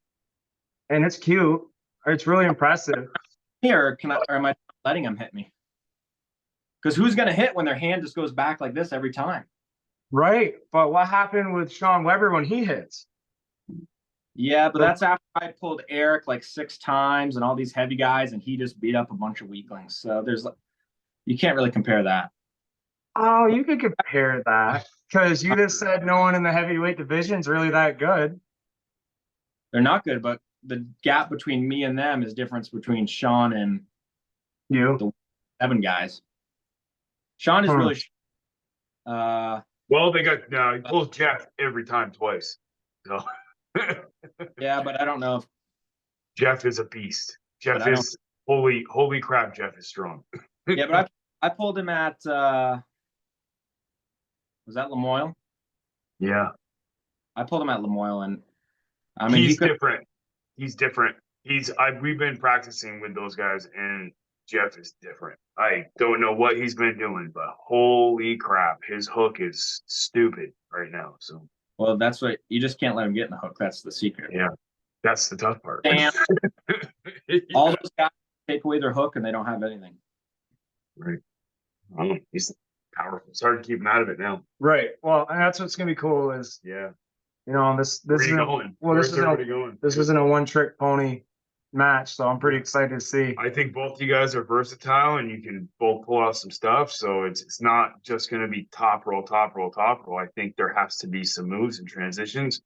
Speaker 2: and it's cute. It's really impressive.
Speaker 3: Here, or am I letting him hit me? Because who's going to hit when their hand just goes back like this every time?
Speaker 2: Right. But what happened with Sean Weber when he hits?
Speaker 3: Yeah, but that's after I pulled Eric like 6 times and all these heavy guys, and he just beat up a bunch of weaklings. So you can't really compare that.
Speaker 2: Oh, you could compare that because you just said no one in the heavyweight division is really that good.
Speaker 3: They're not good, but the gap between me and them is difference between Sean and the 7 guys. Sean is really.
Speaker 1: Well, he pulls Jeff every time twice. So.
Speaker 3: Yeah, but I don't know if
Speaker 1: Jeff is a beast.
Speaker 3: But
Speaker 1: Jeff
Speaker 3: I don't.
Speaker 1: is holy crap. Jeff is strong.
Speaker 3: Yeah, but I pulled him at was that Lamoille?
Speaker 1: Yeah,
Speaker 3: I pulled him at Lamoille, and I mean he
Speaker 1: he's
Speaker 3: could.
Speaker 1: different. He's different. We've been practicing with those guys, and Jeff is different. I don't know what he's been doing, but holy crap, his hook is stupid right now. So
Speaker 3: Well, that's what you just can't let him get in the hook. That's the secret.
Speaker 1: yeah, that's the tough part.
Speaker 3: Damn,
Speaker 1: Yeah.
Speaker 3: all those guys take away their hook and they don't have anything.
Speaker 1: Right. I don't know. He's powerful. It's hard to keep him out of it now.
Speaker 2: Right. Well, and that's what's gonna be cool is,
Speaker 1: Yeah.
Speaker 2: you know, this
Speaker 1: Where are you
Speaker 2: isn't
Speaker 1: going?
Speaker 2: well,
Speaker 1: Where's everybody going?
Speaker 2: this isn't a one-trick pony match, so I'm pretty excited to see.
Speaker 1: I think both you guys are versatile and you can both pull out some stuff. So it's not just going to be top roll, top roll, top roll. I think there has to be some moves and transitions.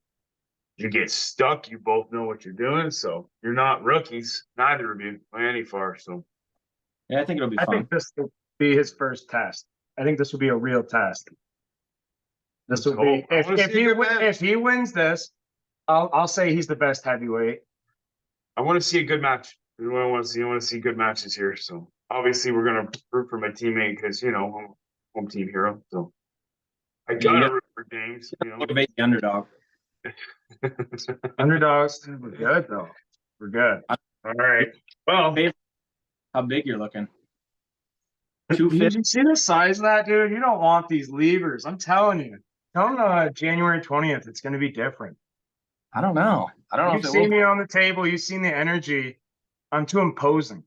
Speaker 1: You get stuck, you both know what you're doing. So you're not rookies, neither of you by any far. So
Speaker 3: Yeah, I think it'll be
Speaker 2: I
Speaker 3: fun.
Speaker 2: think this will be his first test. I think this will be a real test. This will be if he wins this, I'll say he's the best heavyweight.
Speaker 1: I want to see a good match. I want to see good matches here. So obviously we're gonna root for my teammate because you know I'm home team hero. So I gotta root for James. You know,
Speaker 3: Motivate the underdog.
Speaker 2: Underdogs, we're good though. We're good.
Speaker 1: All right. Well,
Speaker 3: How big you're looking?
Speaker 2: Did
Speaker 3: 250.
Speaker 2: you see the size of that, dude? You don't want these levers. I'm telling you. Come January 20th, it's going to be different.
Speaker 3: I don't know. I don't know
Speaker 2: You've
Speaker 3: if it
Speaker 2: seen
Speaker 3: will.
Speaker 2: me on the table. You've seen the energy. I'm too imposing.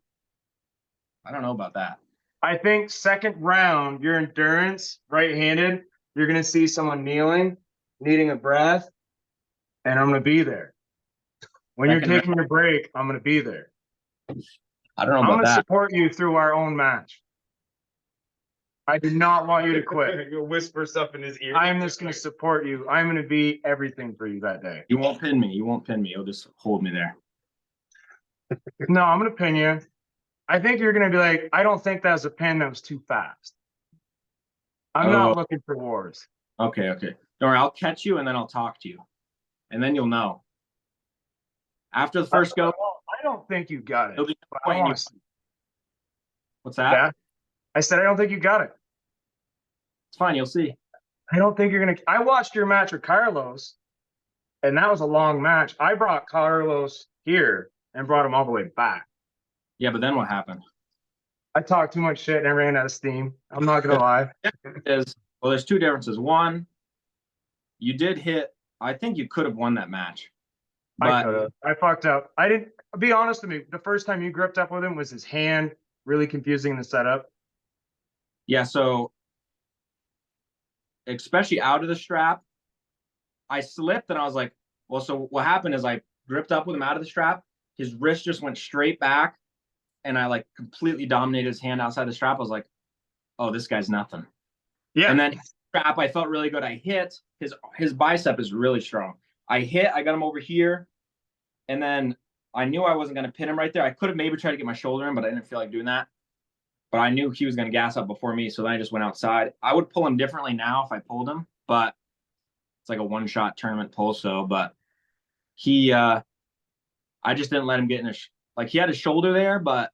Speaker 3: I don't know about that.
Speaker 2: I think second round, your endurance, right-handed, you're going to see someone kneeling, needing a breath, and I'm going to be there. When you're
Speaker 3: Second
Speaker 2: taking your break, I'm going to be there.
Speaker 3: I don't know
Speaker 2: I'm
Speaker 3: about
Speaker 2: going to
Speaker 3: that.
Speaker 2: support you through our own match. I do not want you to quit.
Speaker 1: You'll whisper stuff in his ear.
Speaker 2: I'm just going to support you. I'm going to be everything for you that day.
Speaker 3: You won't pin me. You won't pin me. You'll just hold me there.
Speaker 2: No, I'm going to pin you. I think you're going to be like, I don't think that was a pin that was too fast. I'm not looking for wars.
Speaker 3: Okay. Don't worry. I'll catch you and then I'll talk to you. And then you'll know. After the first go,
Speaker 2: I don't think you got it.
Speaker 3: it'll be
Speaker 2: But I wanna see.
Speaker 3: what's that?
Speaker 2: Yeah. I said, I don't think you got it.
Speaker 3: It's fine. You'll see.
Speaker 2: I don't think you're going to. I watched your match with Carlos, and that was a long match. I brought Carlos here and brought him all the way back.
Speaker 3: Yeah, but then what happened?
Speaker 2: I talked too much shit and I ran out of steam. I'm not going to lie.
Speaker 3: There's two differences. One, you did hit. I think you could have won that match.
Speaker 2: I
Speaker 3: But
Speaker 2: could have. I fucked up. I didn't. Be honest with me. The first time you gripped up with him was his hand really confusing in the setup.
Speaker 3: yeah, so especially out of the strap, I slipped and I was like, well, so what happened is I gripped up with him out of the strap. His wrist just went straight back and I like completely dominated his hand outside the strap. I was like, oh, this guy's nothing.
Speaker 2: Yeah.
Speaker 3: And then strap, I felt really good. I hit his bicep is really strong. I got him over here. And then I knew I wasn't going to pin him right there. I could have maybe tried to get my shoulder in, but I didn't feel like doing that. But I knew he was going to gas up before me. So then I just went outside. I would pull him differently now if I pulled him, but it's like a one-shot tournament pull. So, but I just didn't let him get in like he had his shoulder there, but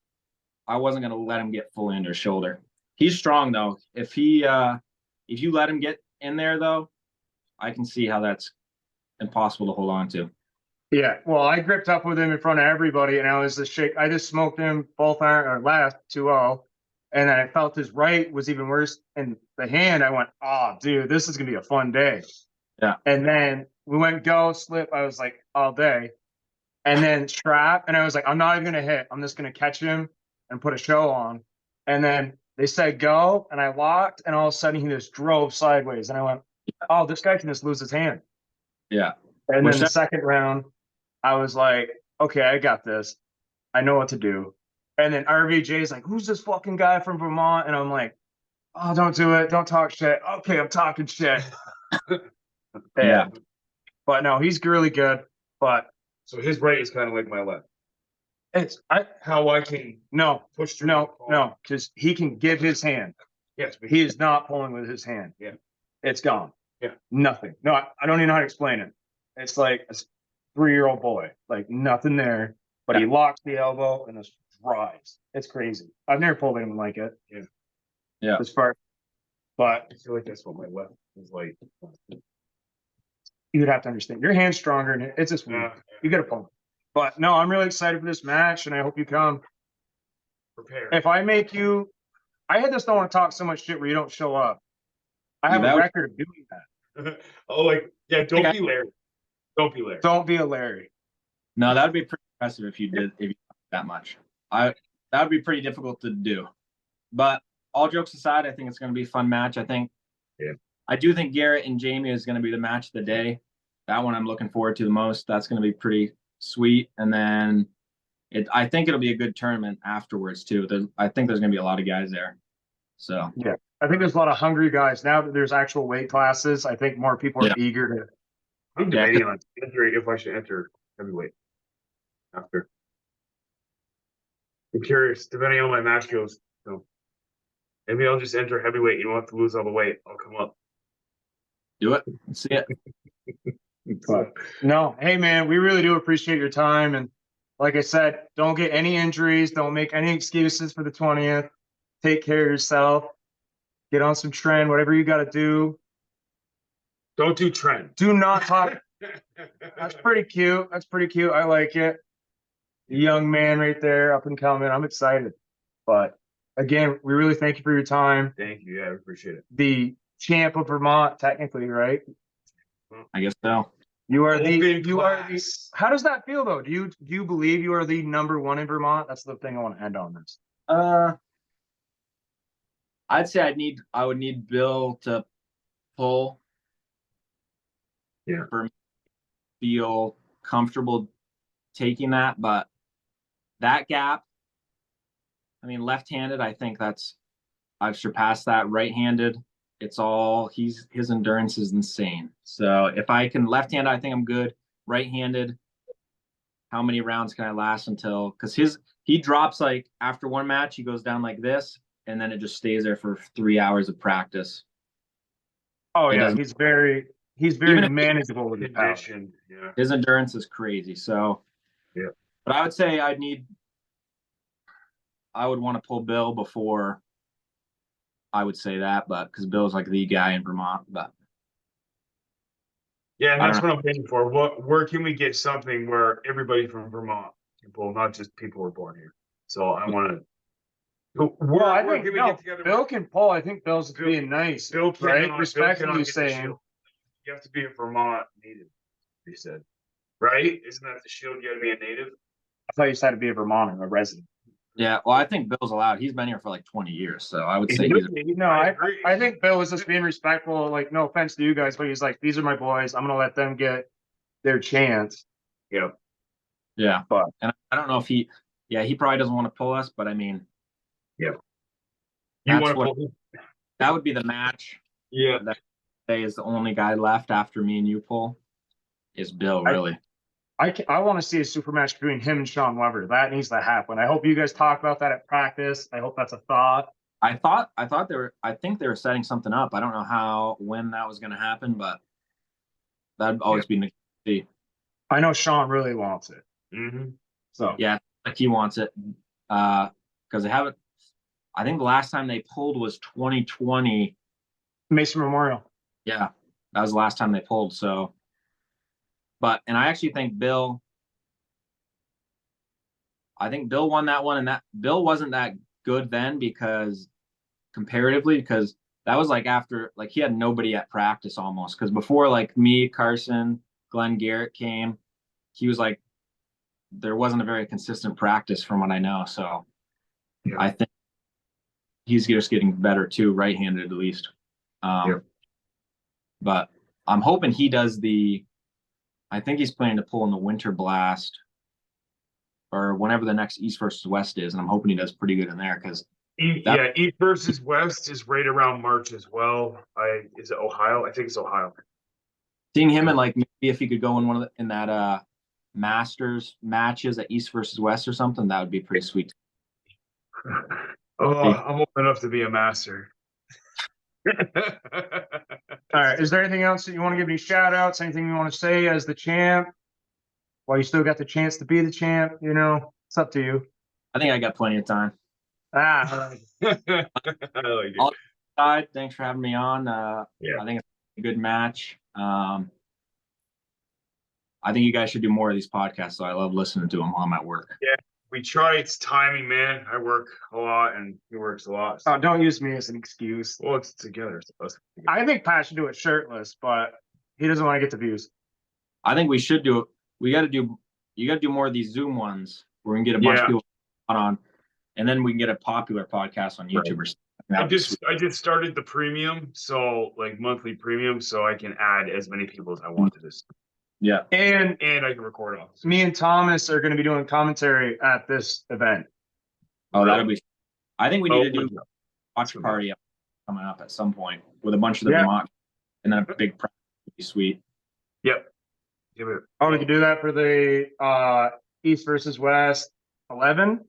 Speaker 3: I wasn't going to let him get fully into his shoulder. He's strong though. If you let him get in there though, I can see how that's impossible to hold on to.
Speaker 2: Yeah. Well, I gripped up with him in front of everybody, and I was just shake. I just smoked him both arm or left 2-0. And then I felt his right was even worse. And the hand, I went, oh, dude, this is going to be a fun day.
Speaker 3: Yeah.
Speaker 2: And then we went go, slip. I was like, all day. And then strap. And I was like, I'm not even going to hit. I'm just going to catch him and put a show on. And then they said go. And I locked. And all of a sudden, he just drove sideways. And I went, oh, this guy can just lose his hand.
Speaker 3: Yeah.
Speaker 2: And then the second round, I was like, okay, I got this. I know what to do. And then RVJ's like, who's this fucking guy from Vermont? And I'm like, oh, don't do it. Don't talk shit. Okay, I'm talking shit.
Speaker 3: Yeah.
Speaker 2: But no, he's really good. But
Speaker 1: So his right is kind of like my left.
Speaker 2: how I can
Speaker 1: Push through.
Speaker 2: no, because he can give his hand.
Speaker 1: Yes, but
Speaker 2: He is not pulling with his hand.
Speaker 1: Yeah.
Speaker 2: It's gone.
Speaker 1: Yeah.
Speaker 2: Nothing. No, I don't even know how to explain it. It's like a 3-year-old boy. Like nothing there. but he locks the elbow and just drives. It's crazy. I've never pulled anyone like it.
Speaker 3: Yeah.
Speaker 2: As far, but
Speaker 1: I feel like that's what my left is like.
Speaker 2: you'd have to understand your hand's stronger and it's just weird. You got to pull. But no, I'm really excited for this match and I hope you come.
Speaker 1: Prepare.
Speaker 2: If I make you, I just don't want to talk so much shit where you don't show up. I have a record of doing that.
Speaker 1: Oh, like, yeah, don't be Larry. Don't be Larry.
Speaker 2: Don't be a Larry.
Speaker 3: No, that would be pretty impressive if you did that much. That would be pretty difficult to do. But all jokes aside, I think it's going to be a fun match. I do think Garrett and Jamie is going to be the match of the day. That one I'm looking forward to the most. That's going to be pretty sweet. And then I think it'll be a good tournament afterwards too. I think there's going to be a lot of guys there. So
Speaker 2: yeah, I think there's a lot of hungry guys now that there's actual weight classes. I think more people are eager to.
Speaker 1: I'm debating on if I should enter heavyweight after. I'm curious, depending on my match goes. So maybe I'll just enter heavyweight. You don't have to lose all the weight. I'll come up.
Speaker 3: do it. See it.
Speaker 2: But no, hey man, we really do appreciate your time. And like I said, don't get any injuries. Don't make any excuses for the 20th. Take care of yourself. Get on some trend, whatever you got to do.
Speaker 1: Don't do trend.
Speaker 2: Do not talk. That's pretty cute. That's pretty cute. I like it. The young man right there, up and coming. I'm excited. But again, we really thank you for your time.
Speaker 1: Thank you. Yeah, I appreciate it.
Speaker 2: The champ of Vermont, technically, right?
Speaker 3: I guess so.
Speaker 2: You are
Speaker 1: Open
Speaker 2: you are the.
Speaker 1: class.
Speaker 2: How does that feel though? Do you believe you are the #1 in Vermont? That's the thing I want to end on this.
Speaker 3: I'd say I would need Bill to pull.
Speaker 1: Yeah.
Speaker 3: For me to feel comfortable taking that, but that gap, I mean, left-handed, I think I've surpassed that. Right-handed, his endurance is insane. So if I can left-handed, I think I'm good. Right-handed, how many rounds can I last until? Because he drops like after one match, he goes down like this, and then it just stays there for 3 hours of practice.
Speaker 2: Oh yeah, he's very manageable with his power.
Speaker 1: Yeah.
Speaker 3: His endurance is crazy. So
Speaker 1: yeah.
Speaker 3: But I would say I would want to pull Bill before I would say that, but because Bill's like the guy in Vermont. But
Speaker 1: yeah, and that's what I'm waiting for. Where can we get something where everybody from Vermont can pull, not just people who are born here? So I want to.
Speaker 2: Well, I think Bill can pull. I think Bill's being nice.
Speaker 1: Bill can,
Speaker 2: right? Respectfully saying.
Speaker 1: You have to be a Vermont native, he said. Right? Isn't that the shield? You got to be a native?
Speaker 2: I thought you just had to be a Vermonter, a resident.
Speaker 3: Yeah, well, I think Bill's allowed. He's been here for like 20 years, so I would say
Speaker 2: I think Bill was just being respectful. Like, no offense to you guys, but he's like, these are my boys. I'm gonna let them get their chance.
Speaker 1: Yeah.
Speaker 3: Yeah, and I don't know if he probably doesn't want to pull us, but I mean,
Speaker 1: yeah,
Speaker 3: that would be the match.
Speaker 1: Yeah,
Speaker 3: that day is the only guy left after me and you pull is Bill. Really.
Speaker 2: I want to see a super match between him and Sean Weber. That needs to happen. I hope you guys talk about that at practice. I hope that's a thought.
Speaker 3: I think they were setting something up. I don't know when that was going to happen, but that'd always be nice to see.
Speaker 2: I know Sean really wants it.
Speaker 1: Mm-hmm.
Speaker 2: So
Speaker 3: yeah, like he wants it. Because they haven't. I think the last time they pulled was 2020.
Speaker 2: Mason Memorial.
Speaker 3: Yeah, that was the last time they pulled. So. And I actually think Bill won that one, and that Bill wasn't that good then comparatively, because that was like after, like he had nobody at practice almost, because before like me, Carson, Glenn Garrett came, he was like, there wasn't a very consistent practice from what I know. So yeah. I think he's just getting better too, right-handed at least. But I'm hoping he does I think he's planning to pull in the Winter Blast or whenever the next East versus West is, and I'm hoping he does pretty good in there because
Speaker 1: East versus West is right around March as well. Is it Ohio? I think it's Ohio.
Speaker 3: Seeing him in like maybe if he could go in in that Masters matches at East versus West or something, that would be pretty sweet.
Speaker 1: I'm old enough to be a master.
Speaker 2: All right. Is there anything else that you want to give me shout outs? Anything you want to say as the champ? while you still got the chance to be the champ. You know, it's up to you.
Speaker 3: I think I got plenty of time.
Speaker 2: Ah,
Speaker 1: I like it.
Speaker 3: All right, thanks for having me on.
Speaker 1: Yeah.
Speaker 3: I think it's a good match. I think you guys should do more of these podcasts. So I love listening to them while I'm at work.
Speaker 1: Yeah, we try. It's timing, man. I work a lot, and he works a lot. So.
Speaker 2: oh, don't use me as an excuse.
Speaker 1: Well, it's together. It's us together.
Speaker 2: I think Pat should do it shirtless, but he doesn't want to get the views.
Speaker 3: I think we should do it. You got to do more of these Zoom ones where we can get a bunch of people on, and then we can get a popular podcast on YouTube or something.
Speaker 1: I just started the premium, so like monthly premium, so I can add as many people as I want to this.
Speaker 3: Yeah,
Speaker 2: and
Speaker 1: I can record off.
Speaker 2: Me and Thomas are going to be doing commentary at this event.
Speaker 3: Oh, that'll be. I think we need to do
Speaker 1: a
Speaker 3: watch party coming up at some point with a bunch of the Vermont, and then a big prize would be sweet.
Speaker 1: Yep.
Speaker 2: Oh, we could do that for the East versus West 11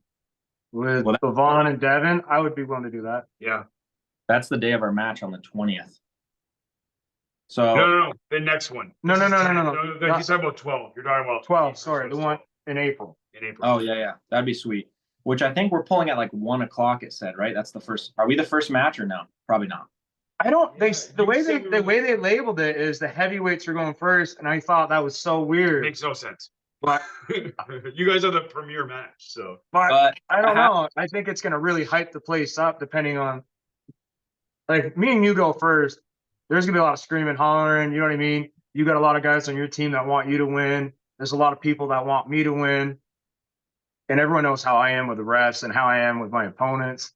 Speaker 2: with Levon and Devin. I would be willing to do that.
Speaker 1: Yeah.
Speaker 3: That's the day of our match on the 20th. So
Speaker 1: no, the next one.
Speaker 2: No.
Speaker 1: He's talking about 12. You're talking about
Speaker 2: 12. Sorry, the one in April.
Speaker 3: Oh yeah, that'd be sweet. Which I think we're pulling at like 1 o'clock. It said, right? That's the first. Are we the first match or no? Probably not.
Speaker 2: I don't. The way they labeled it is the heavyweights are going first, and I thought that was so weird.
Speaker 1: Makes no sense.
Speaker 2: But
Speaker 1: you guys are the premier match, so.
Speaker 2: But I don't know. I think it's gonna really hype the place up, depending on. Like me and you go first. There's gonna be a lot of screaming, hollering. You know what I mean? You got a lot of guys on your team that want you to win. There's a lot of people that want me to win. And everyone knows how I am with the refs and how I am with my opponents.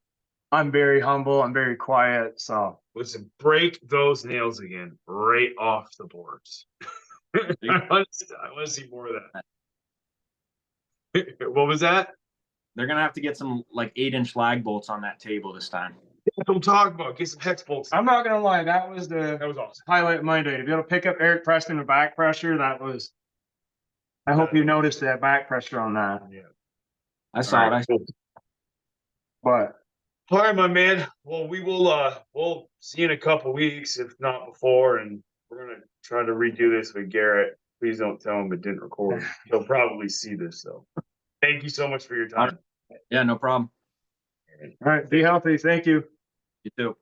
Speaker 2: I'm very humble. I'm very quiet. So
Speaker 1: listen, break those nails again, right off the boards. I want to see more of that. What was that?
Speaker 3: They're gonna have to get some like 8-inch lag bolts on that table this time.
Speaker 1: That's what I'm talking about. Get some hex bolts.
Speaker 2: I'm not gonna lie, that was
Speaker 1: awesome.
Speaker 2: Highlight of my day. To be able to pick up Eric Preston with back pressure, that was. I hope you noticed that back pressure on that.
Speaker 1: Yeah,
Speaker 3: I saw it.
Speaker 1: Cool.
Speaker 2: But
Speaker 1: all right, my man. Well, we will. We'll see you in a couple weeks, if not before, and we're gonna try to redo this with Garrett. Please don't tell him it didn't record. He'll probably see this though. Thank you so much for your time.
Speaker 3: Yeah, no problem.
Speaker 2: All right, be healthy. Thank you.
Speaker 3: You too.